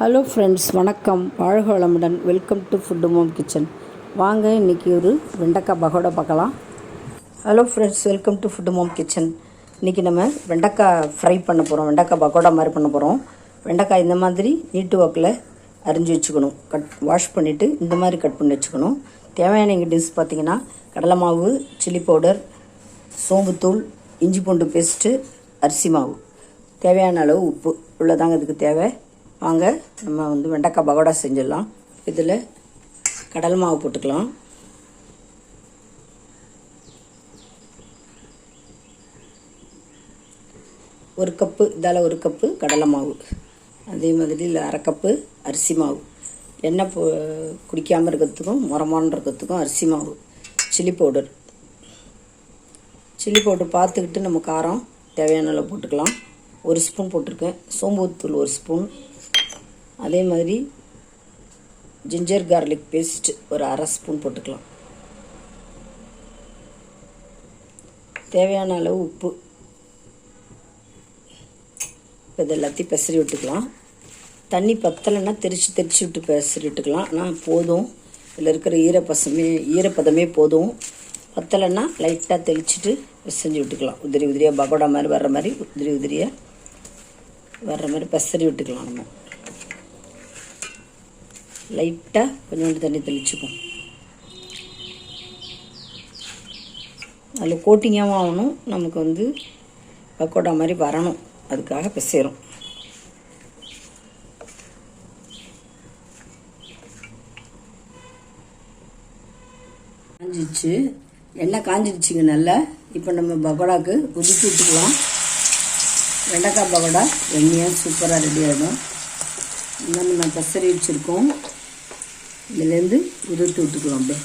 Hello friends, வணக்கம். வாழ்க வளமுடன். Welcome to food mom kitchen. வாங்க இன்றைக்கி ஒரு வெண்டைக்காய் பகோடா பார்க்கலாம். Hello friends, welcome to food mom kitchen. இன்றைக்கி நம்ம வெண்டைக்காய் ஃப்ரை பண்ண போகிறோம். வெண்டைக்காய் பகோடா மாதிரி பண்ண போகிறோம். வெண்டைக்காய் இந்த மாதிரி நீட்டு வாக்கில் அரிஞ்சு வச்சுக்கணும். வாஷ் பண்ணிவிட்டு இந்த மாதிரி கட் பண்ணி வச்சுக்கணும். தேவையான இன்க்ரீடியன்ஸ் பார்த்திங்கன்னா கடலை மாவு, சில்லி பவுடர், சோம்புத்தூள், இஞ்சி பூண்டு பேஸ்ட்டு, அரிசி மாவு, தேவையான அளவு உப்பு உள்ளதாங்க இதுக்கு தேவை. வாங்க நம்ம வெண்டைக்காய் பகோடா செஞ்சிடலாம். இதில் கடலை மாவு போட்டுக்கலாம். ஒரு கப்பு, இதால் ஒரு கப்பு கடலை மாவு, அதே மாதிரி இல்லை அரை கப்பு அரிசி மாவு. எண்ணெய் குடிக்காமல் இருக்கிறதுக்கும் முறமான இருக்கிறதுக்கும் அரிசி மாவு, சில்லி பவுடர் பார்த்துக்கிட்டு நம்ம காரம் தேவையான அளவு போட்டுக்கலாம். ஒரு ஸ்பூன் போட்டிருக்கேன். சோம்புத்தூள் ஒரு ஸ்பூன், அதே மாதிரி ஜிஞ்சர் கார்லிக் பேஸ்ட் ஒரு அரை ஸ்பூன் போட்டுக்கலாம். தேவையான அளவு உப்பு. இப்போ இது எல்லாத்தையும் பெசரி விட்டுக்கலாம். தண்ணி பத்தலைன்னா தெரிச்சு விட்டு பெசரி விட்டுக்கலாம். ஆனால் போதும், இதில் இருக்கிற ஈரப்பதமே போதும். பத்தலைன்னா லைட்டாக தெளிச்சுட்டு பிசைஞ்சு விட்டுக்கலாம். உதிரியாக பகோடா மாதிரி வர்ற மாதிரி உதிரியாக வர்ற மாதிரி பெசரி விட்டுக்கலாம். நம்ம லைட்டாக கொஞ்சோண்டு தண்ணி தெளிச்சுப்போம். அதில் கோட்டிங்காகவும் ஆகணும், நமக்கு பக்கோடா மாதிரி வரணும், அதுக்காக பிசைறோம். காஞ்சிச்சு, எண்ணெய் காஞ்சிடுச்சிங்க நல்லா. இப்போ நம்ம பக்கோடாவுக்கு உதித்து விட்டுக்கலாம். வெண்டைக்காய் பக்கோடா எண்ணெயாக சூப்பராக ரெடி ஆகிடும். இந்த நம்ம பெசரி வச்சுருக்கோம், இதுலேருந்து உதிர்த்து விட்டுக்கலாம். அப்படியே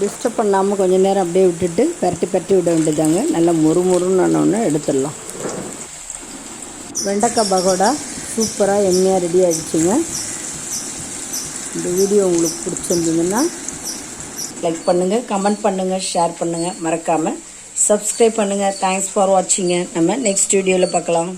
டிஸ்டர்ப் பண்ணாமல் கொஞ்சம் நேரம் அப்படியே விட்டுட்டு பரட்டி விட வேண்டியதாங்க. நல்லா மொறுன்னு எடுத்துடலாம். வெண்டைக்காய் பகோடா சூப்பராக எண்ணெயாக ரெடி ஆகிடுச்சுங்க. இந்த வீடியோ உங்களுக்கு பிடிச்சிருந்ததுன்னா லைக் பண்ணுங்கள், கமெண்ட் பண்ணுங்கள், ஷேர் பண்ணுங்கள், மறக்காமல் சப்ஸ்கிரைப் பண்ணுங்கள். Thanks for வாட்சிங்க. நம்ம நெக்ஸ்ட் வீடியோவில் பார்க்கலாம்.